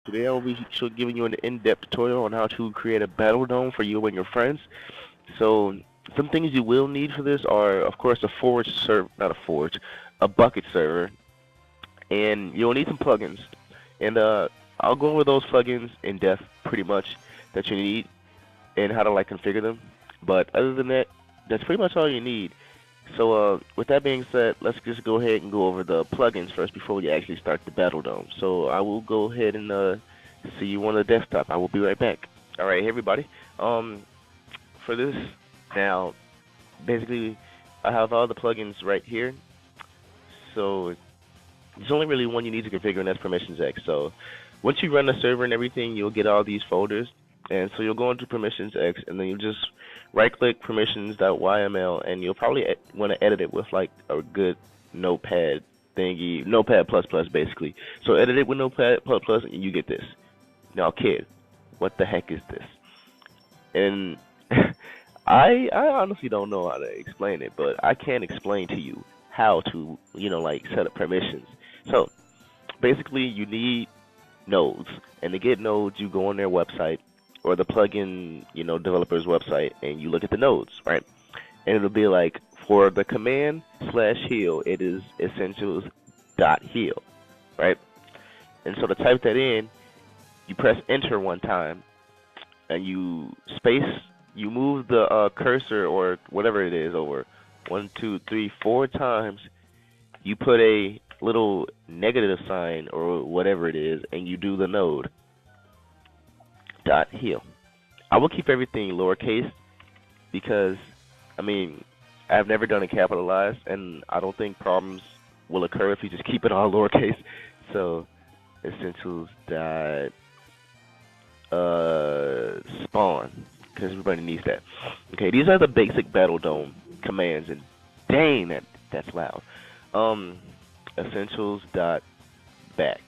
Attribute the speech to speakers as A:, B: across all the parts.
A: Today I will be giving you an in-depth tutorial on how to create a battle dome for you and your friends. So some things you will need for this are, of course, a Bukkit server, and you'll need some plugins. And I'll go over those plugins in depth, pretty much, that you need and how to configure them. But other than that, that's pretty much all you need. So with that being said, let's just go ahead and go over the plugins first before we actually start the battle dome. So I will go ahead and see you on the desktop. I will be right back. All right, hey everybody. For this now, basically, I have all the plugins right here. So there's only really one you need to configure, and that's Permissions X. So once you run the server and everything, you'll get all these folders. And so you'll go into Permissions X, and then you just right-click permissions.yml, and you'll probably want to edit it with a good notepad thingy, notepad plus plus basically. So edit it with notepad plus plus, and you get this. Now, kid, what the heck is this? And I honestly don't know how to explain it, but I can explain to you how to set up permissions. So basically, you need nodes, and to get nodes, you go on their website or the plugin developer's website, and you look at the nodes, right? And it'll be like, for the command /heal, it is essentials.heal, right? And so to type that in, you press enter one time, and you move the cursor or whatever it is over 1, 2, 3, 4 times. You put a little negative sign or whatever it is, and you do the node .heal. I will keep everything lowercase because, I've never done it capitalized, and I don't think problems will occur if you just keep it all lowercase. So essentials spawn, because everybody needs that. Okay, these are the basic BattleDome commands, and dang, that's loud. Essentials back. That's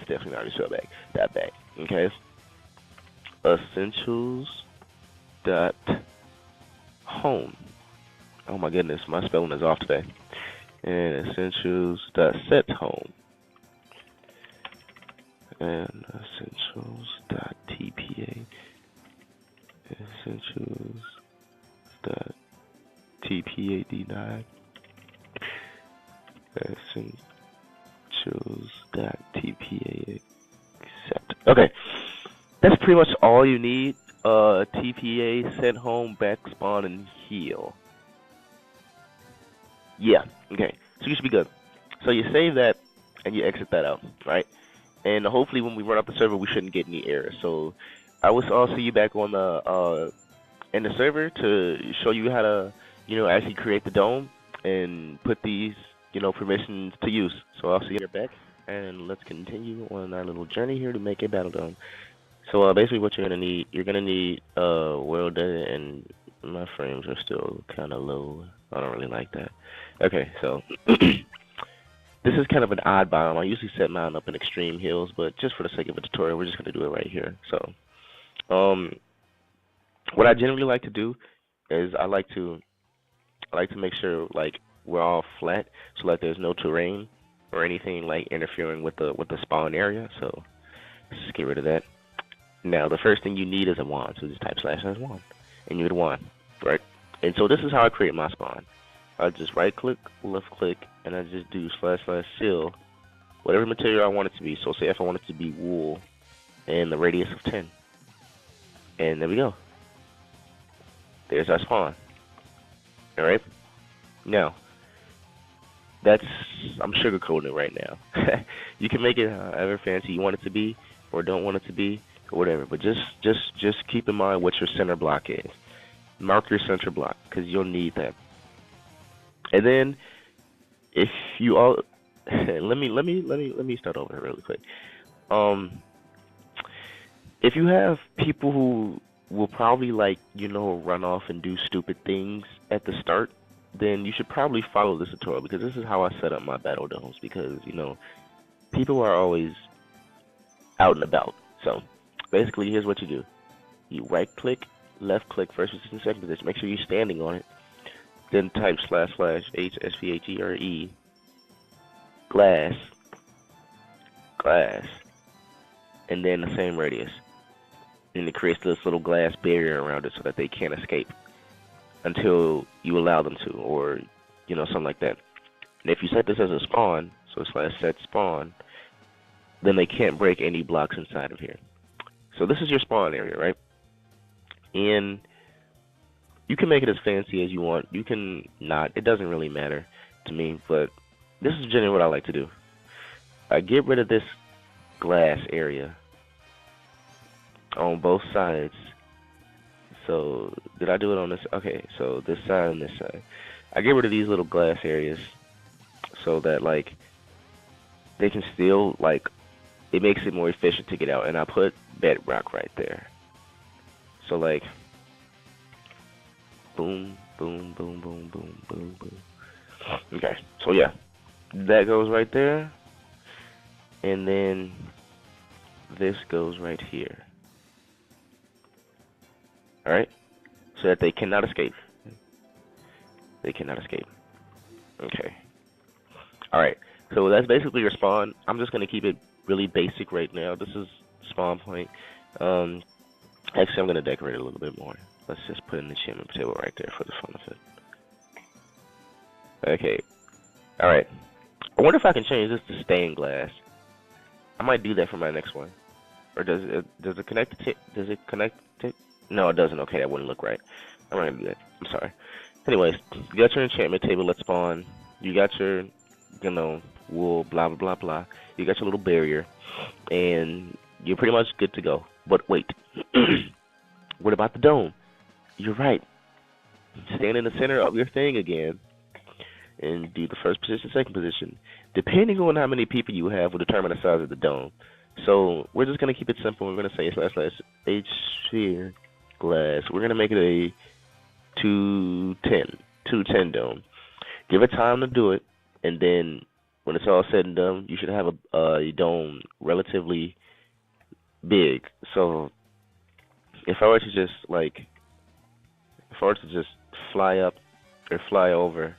A: definitely not spelled back. Back. Okay. Essentials home. Oh my goodness, my spelling is off today. And essentials set home. And essentials tpa. Essentials tpa d9. Essentials tpa accept. Okay. That's pretty much all you need. TPA, send home, back, spawn, and heal. Yeah, okay. So you should be good. So you save that, and you exit that out, right? And hopefully when we run up the server, we shouldn't get any errors. So I'll see you back on the in the server to show you how to, actually create the dome and put these, permissions to use. So I'll see you back, and let's continue on our little journey here to make a battle dome. So basically what you're gonna need world data, and my frames are still kind of low. I don't really like that. Okay, so this is kind of an odd biome. I usually set mine up in extreme hills, but just for the sake of a tutorial, we're just gonna do it right here. So what I generally like to do is I like to make sure we're all flat, so there's no terrain or anything interfering with the spawn area. So let's just get rid of that. Now, the first thing you need is a wand, so just type /wand, and you get a wand, right? And so this is how I create my spawn. I just right-click, left-click, and I just do /seal, whatever material I want it to be. So say if I want it to be wool, and the radius of 10. And there we go. There's our spawn. Alright? Now, I'm sugarcoating it right now. You can make it however fancy you want it to be, or don't want it to be, or whatever, but just keep in mind what your center block is. Mark your center block, because you'll need that. And then if you all let me start over really quick. If you have people who will probably run off and do stupid things at the start, then you should probably follow this tutorial, because this is how I set up my battle domes, because people are always out and about. So basically, here's what you do. You right-click, left-click, first position, second position. Make sure you're standing on it. Then type //HSPHERE, glass, and then the same radius. And it creates this little glass barrier around it so that they can't escape until you allow them to, or something like that. And if you set this as a spawn, so / set spawn, then they can't break any blocks inside of here. So this is your spawn area, right? And you can make it as fancy as you want. You can not. It doesn't really matter to me, but this is generally what I like to do. I get rid of this glass area on both sides. So did I do it on this? Okay, so this side and this side. I get rid of these little glass areas so that like they can still it makes it more efficient to get out. And I put bedrock right there. So like boom, boom, boom, boom, boom, boom, boom. Okay, so yeah, that goes right there, and then this goes right here. All right, so that they cannot escape. They cannot escape. Okay. All right. So that's basically your spawn. I'm just gonna keep it really basic right now. This is spawn point. Actually, I'm gonna decorate it a little bit more. Let's just put an enchantment table right there for the fun of it. Okay. All right. I wonder if I can change this to stained glass. I might do that for my next one. Or does it connect to? Does it connect to? No, it doesn't. Okay, that wouldn't look right. I'm not gonna do that. I'm sorry. Anyways, you got your enchantment table. Let's spawn. You got your, wool. Blah blah blah blah. You got your little barrier, and you're pretty much good to go. But wait, what about the dome? You're right. Stand in the center of your thing again, and do the first position, second position. Depending on how many people you have will determine the size of the dome. So we're just gonna keep it simple. We're gonna say /H sphere glass. We're gonna make it a 210 dome. Give it time to do it, and then when it's all said and done, you should have a dome relatively big. So if I were to just fly up or fly over,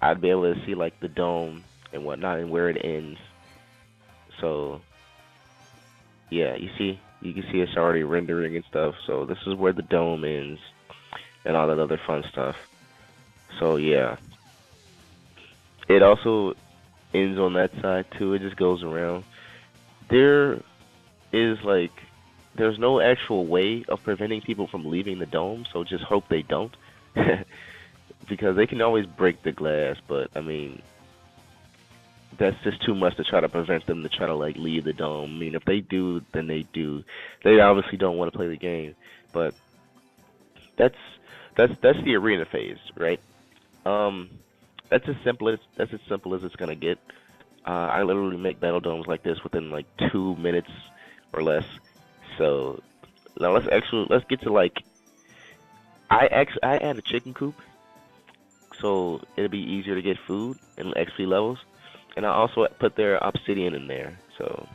A: I'd be able to see like the dome and whatnot and where it ends. So yeah, you can see it's already rendering and stuff. So this is where the dome ends and all that other fun stuff. So yeah, it also ends on that side too. It just goes around. There's no actual way of preventing people from leaving the dome, so just hope they don't. Because they can always break the glass, but I mean, that's just too much to try to prevent them to try to leave the dome. I mean, if they do, then they do. They obviously don't want to play the game, but that's the arena phase, right? That's as simple as it's gonna get. I literally make battle domes like this within 2 minutes or less. So now let's get to I add a chicken coop, so it'll be easier to get food and XP levels. And I also put their obsidian in there. So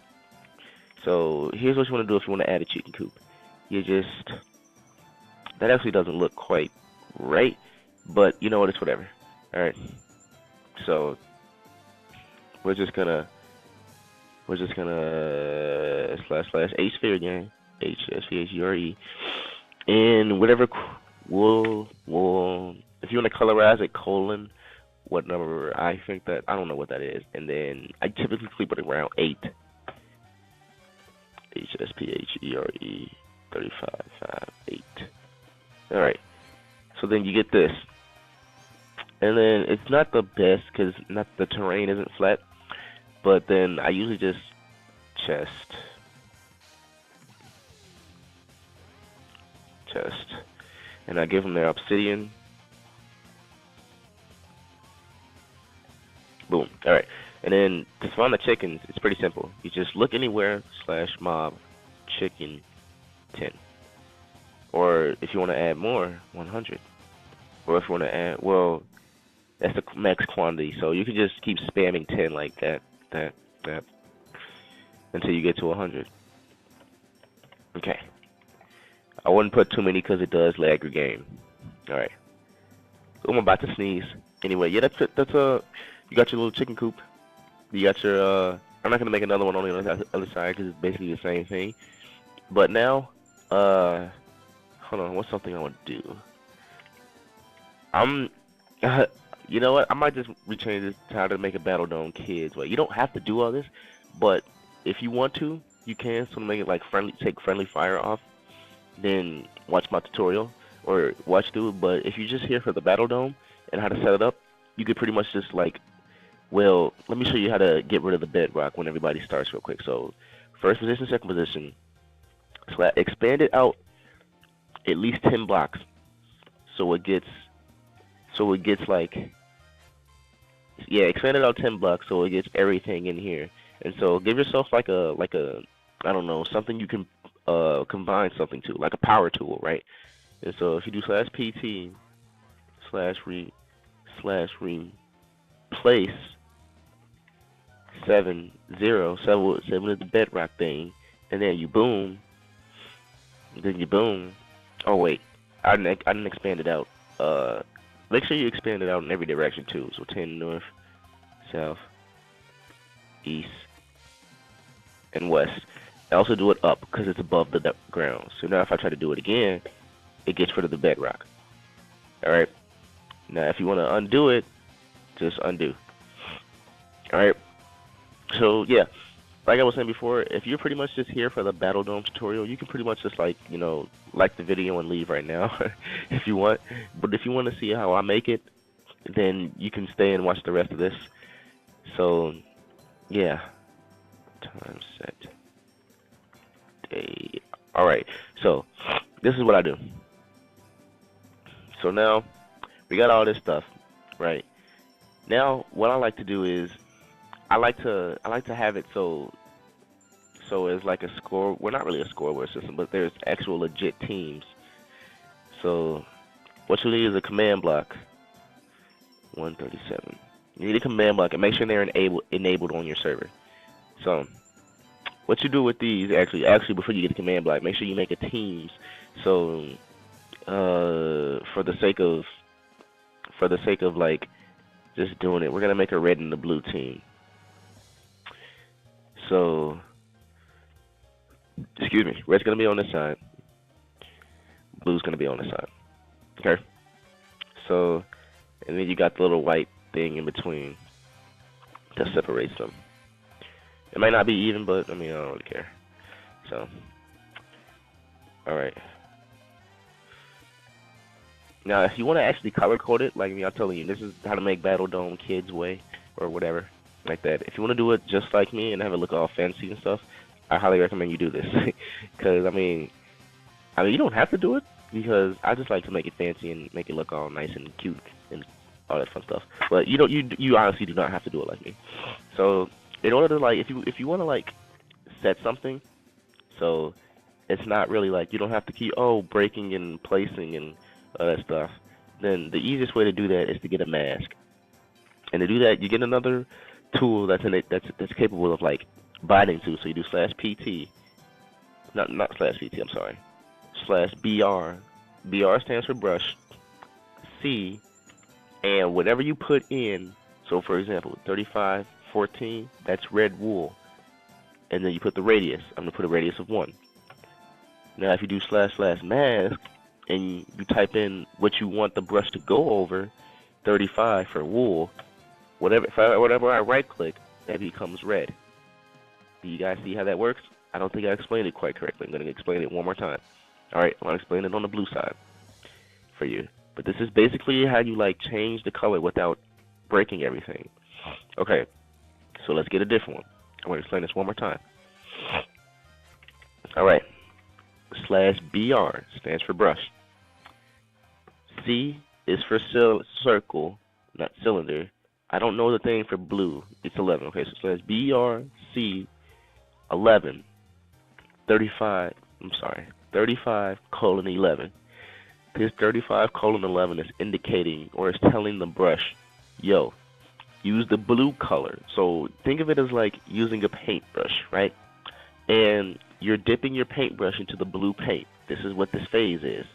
A: here's what you want to do if you want to add a chicken coop. That actually doesn't look quite right, but you know what? It's whatever. All right. So we're just gonna / H sphere again, HSPHURE, and whatever wool. If you want to colorize it, colon, what number? I don't know what that is, and then I typically put it around 8. HSPHERE 3558. All right. So then you get this, and then it's not the best because the terrain isn't flat. But then I usually just chest, and I give them their obsidian. Boom. All right. And then to spawn the chickens, it's pretty simple. You just look anywhere /mob chicken 10. Or if you want to add more, 100. Or if you want to add, well, that's the max quantity. So you can just keep spamming 10 like that until you get to 100. Okay. I wouldn't put too many because it does lag your game. All right. So I'm about to sneeze. Anyway, yeah, that's it. You got your little chicken coop. You got your I'm not gonna make another one on the other side because it's basically the same thing. But now, uh, hold on, what's something I want to do? I'm, you know what? I might just rechange this to how to make a BattleDome kids way. You don't have to do all this, but if you want to, you can. So make it like friendly, take friendly fire off, then watch my tutorial or watch through it. But if you're just here for the BattleDome and how to set it up, you could pretty much just like, well, let me show you how to get rid of the bedrock when everybody starts real quick. So first position, second position, expand it out at least 10 blocks. So it gets like, yeah, expand it out 10 blocks so it gets everything in here. And so give yourself like a I don't know, something you can combine something to, like a power tool, right? And so if you do /pt /replace 7 0 7 is the bedrock thing, and then you boom, Oh wait, I didn't expand it out. Make sure you expand it out in every direction too. So 10 north, south, east, and west. I also do it up because it's above the ground. So now if I try to do it again, it gets rid of the bedrock. Alright. Now if you want to undo it, just undo. Alright. So yeah, like I was saying before, if you're pretty much just here for the BattleDome tutorial, you can pretty much just like, you know, like the video and leave right now if you want. But if you want to see how I make it, then you can stay and watch the rest of this. So yeah, time set day. All right, so this is what I do. So now we got all this stuff, right? Now what I like to do is I like to have it so it's like a score. Well, not really a scoreboard system, but there's actual legit teams. So what you need is a command block. 137. You need a command block and make sure they're enabled on your server. So what you do with these actually before you get the command block, make sure you make a teams. So for the sake of like just doing it, we're gonna make a red and the blue team. So excuse me, red's gonna be on this side, blue's gonna be on this side. Okay. So and then you got the little white thing in between that separates them. It might not be even, but I mean I don't really care. So alright. Now if you want to actually color code it, like I'm telling you, this is how to make BattleDome kids way or whatever like that. If you want to do it just like me and have it look all fancy and stuff, I highly recommend you do this. Because I mean you don't have to do it because I just like to make it fancy and make it look all nice and cute and all that fun stuff. But you honestly do not have to do it like me. So in order to like if you want to like set something, so it's not really like you don't have to keep breaking and placing and all that stuff, then the easiest way to do that is to get a mask. And to do that, you get another tool that's capable of like binding to. So you do /pt, not /pt. I'm sorry, /br. BR stands for brush. C, and whatever you put in. So for example, 3514, that's red wool, and then you put the radius. I'm gonna put a radius of 1. Now if you do /mask and you type in what you want the brush to go over, 35 for wool, whatever I right click, that becomes red. Do you guys see how that works? I don't think I explained it quite correctly. I'm going to explain it one more time. Alright, I'll explain it on the blue side for you. But this is basically how you like change the color without breaking everything. Okay, so let's get a different one. I'm going to explain this one more time. Alright, /BR stands for brush. C is for circle, not cylinder. I don't know the thing for blue. It's 11. Okay, so /BRC 11 35. I'm sorry, 35:11. This 35:11 is indicating or is telling the brush, yo, use the blue color. So think of it as like using a paintbrush, right? And you're dipping your paintbrush into the blue paint. This is what this phase is.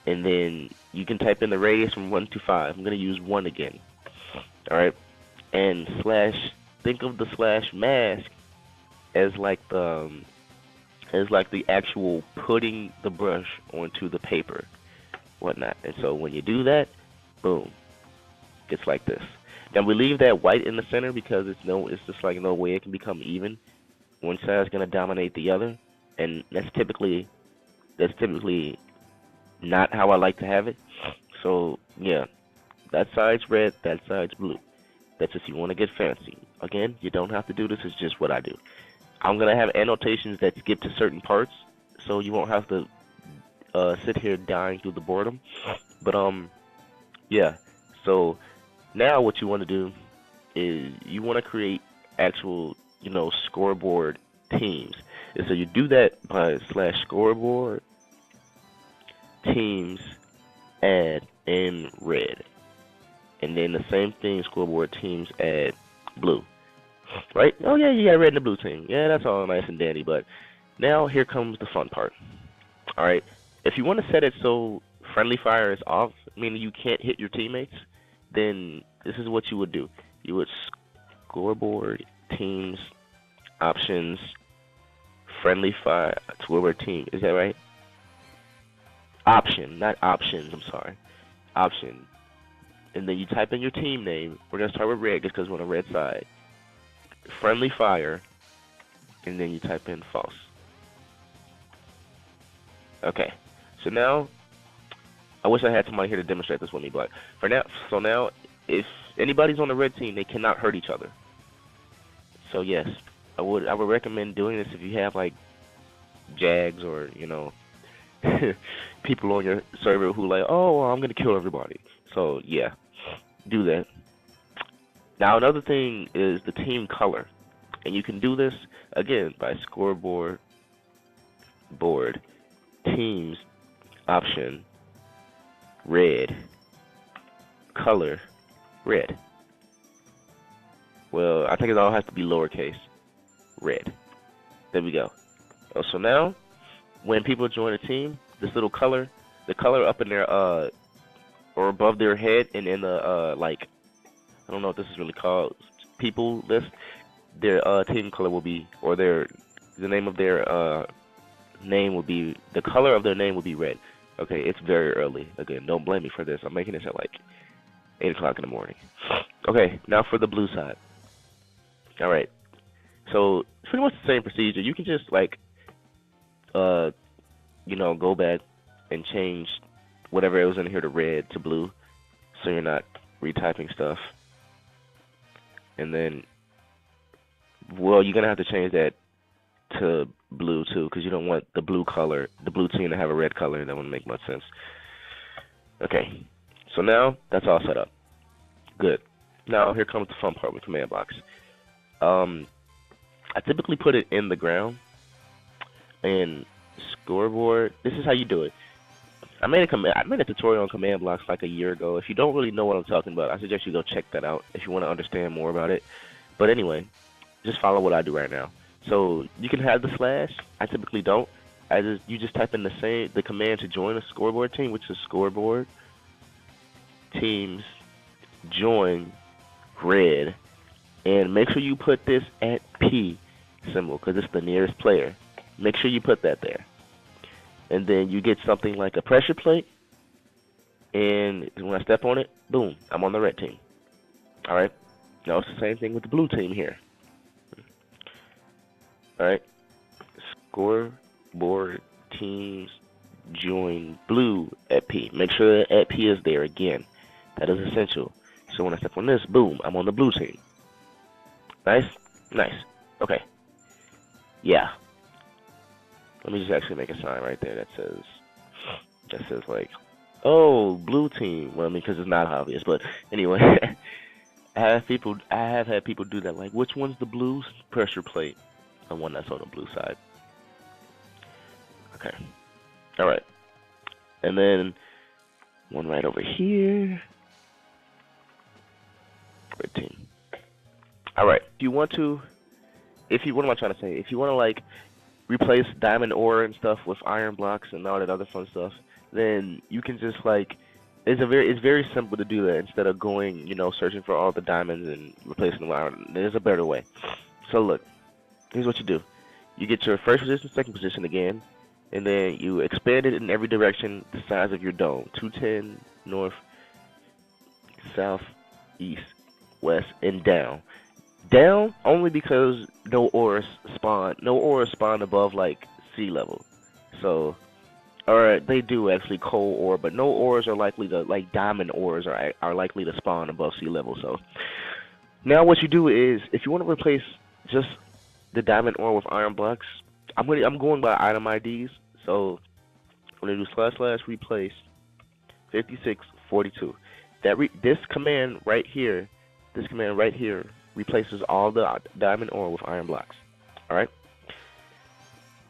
A: And then you can type in the radius from 1 to 5. I'm going to use 1 again. Alright? And think of the slash mask as like the actual putting the brush onto the paper, whatnot. And so when you do that, boom, it's like this. Now we leave that white in the center because it's just like no way it can become even. One side is gonna dominate the other, and that's typically not how I like to have it. So yeah, that side's red, that side's blue. That's if you want to get fancy. Again, you don't have to do this. It's just what I do. I'm gonna have annotations that skip to certain parts, so you won't have to sit here dying through the boredom. But yeah. So now what you want to do is you want to create actual, scoreboard teams. And so you do that by slash scoreboard teams add in red, and then the same thing scoreboard teams add blue. Right? Oh yeah, you got red and the blue team. Yeah, that's all nice and dandy. But now here comes the fun part. All right. If you want to set it so friendly fire is off, meaning you can't hit your teammates, then this is what you would do. You would scoreboard teams options friendly fire scoreboard team. Is that right? Option, not options. I'm sorry. Option. And then you type in your team name. We're gonna start with red just because we're on the red side. Friendly fire, and then you type in false. Okay. So now, I wish I had somebody here to demonstrate this with me, but for now, so now, if anybody's on the red team, they cannot hurt each other. So yes, I would recommend doing this if you have like Jags or people on your server who like, oh, well, I'm gonna kill everybody. So yeah, do that. Now another thing is the team color, and you can do this again by scoreboard board teams option red color red. Well, I think it all has to be lowercase red. There we go. Oh, so now when people join a team, this little color, the color up in their or above their head and in the like, I don't know what this is really called, people list, their team color will be, or the name of their name will be, the color of their name will be red. Okay, it's very early. Again, don't blame me for this. I'm making this at like 8 o'clock in the morning. Okay, now for the blue side. All right, so it's pretty much the same procedure. You can just like, go back and change whatever it was in here to red to blue, so you're not retyping stuff. And then, well, you're gonna have to change that to blue too, because you don't want the blue team to have a red color. That wouldn't make much sense. Okay, so now that's all set up. Good. Now here comes the fun part with command blocks. I typically put it in the ground, and scoreboard. This is how you do it. I made a tutorial on command blocks like a year ago. If you don't really know what I'm talking about, I suggest you go check that out if you want to understand more about it. But anyway, just follow what I do right now. So you can have the slash. I typically don't. You just type in the command to join a scoreboard team, which is scoreboard teams join red, and make sure you put this at P symbol because it's the nearest player. Make sure you put that there. And then you get something like a pressure plate, and when I step on it, boom, I'm on the red team. Alright? Now it's the same thing with the blue team here. Alright? Scoreboard teams join blue at P. Make sure that at P is there again. That is essential. So when I step on this, boom, I'm on the blue team. Nice? Nice. Okay. Yeah. Let me just actually make a sign right there that says like, oh, blue team. Well, I mean, because it's not obvious, but anyway, I have had people do that. Like, which one's the blue pressure plate? The one that's on the blue side. Okay. All right. And then one right over here. Red team. All right. What am I trying to say? If you want to like replace diamond ore and stuff with iron blocks and all that other fun stuff, then you can just like it's very simple to do that instead of going, searching for all the diamonds and replacing them with iron. There's a better way. So look, here's what you do. You get your first position, second position again, and then you expand it in every direction the size of your dome. 210 north, south, east, west, and down. Down only because no auras spawn above like sea level. So, or they do actually coal ore, but no ores are likely to, like diamond ores are likely to spawn above sea level. So now what you do is, if you want to replace just the diamond ore with iron blocks, I'm going by item IDs. So I'm gonna do / replace 5642. This command right here replaces all the diamond ore with iron blocks. All right.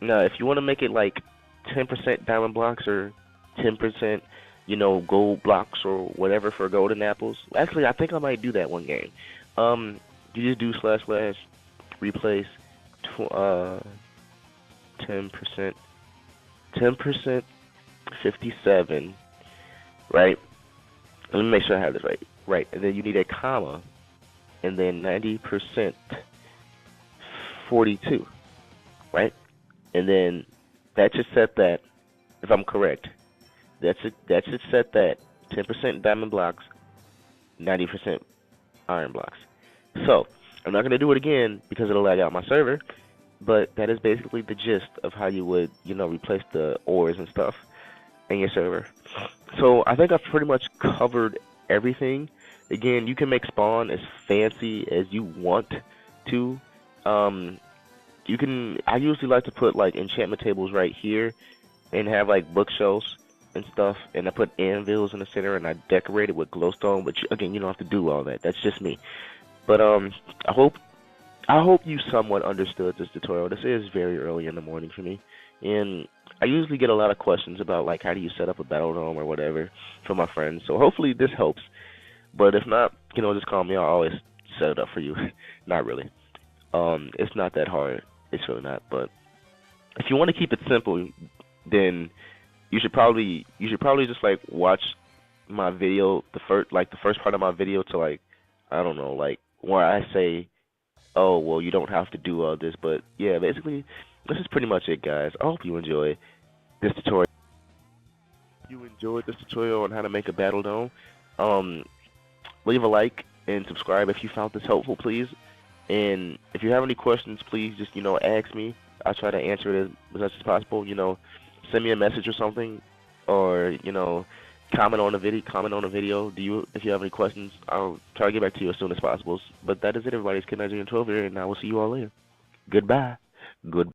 A: Now, if you want to make it like 10% diamond blocks or 10%, gold blocks or whatever for golden apples. Actually, I think I might do that one game. You just do / replace 10%, 10%, 57, right? Let me make sure I have this right. Right, and then you need a comma, and then 90%, 42, right? And then that should set that, if I'm correct, that should set that 10% diamond blocks, 90% iron blocks. So, I'm not going to do it again because it'll lag out my server, but that is basically the gist of how you would, replace the ores and stuff in your server. So, I think I've pretty much covered everything. Again, you can make spawn as fancy as you want to. I usually like to put like enchantment tables right here and have like bookshelves and stuff, and I put anvils in the center and I decorate it with glowstone, but again, you don't have to do all that. That's just me. But I hope you somewhat understood this tutorial. This is very early in the morning for me, and I usually get a lot of questions about like how do you set up a BattleDome or whatever from my friends. So hopefully this helps. But if not, just call me. I'll always set it up for you. Not really. It's not that hard. It's really not. But if you want to keep it simple, then you should probably just like watch my video, the first part of my video to like, I don't know, like where I say, oh well, you don't have to do all this. But yeah, basically this is pretty much it, guys. I hope you enjoy this tutorial. If you enjoyed this tutorial on how to make a BattleDome, leave a like and subscribe if you found this helpful, please. And if you have any questions, please just ask me. I'll try to answer it as much as possible. Send me a message or something, or comment on a video. If you have any questions, I'll try to get back to you as soon as possible. But that is it, everybody. It's Kid 912 here, and I will see you all later. Goodbye. Good.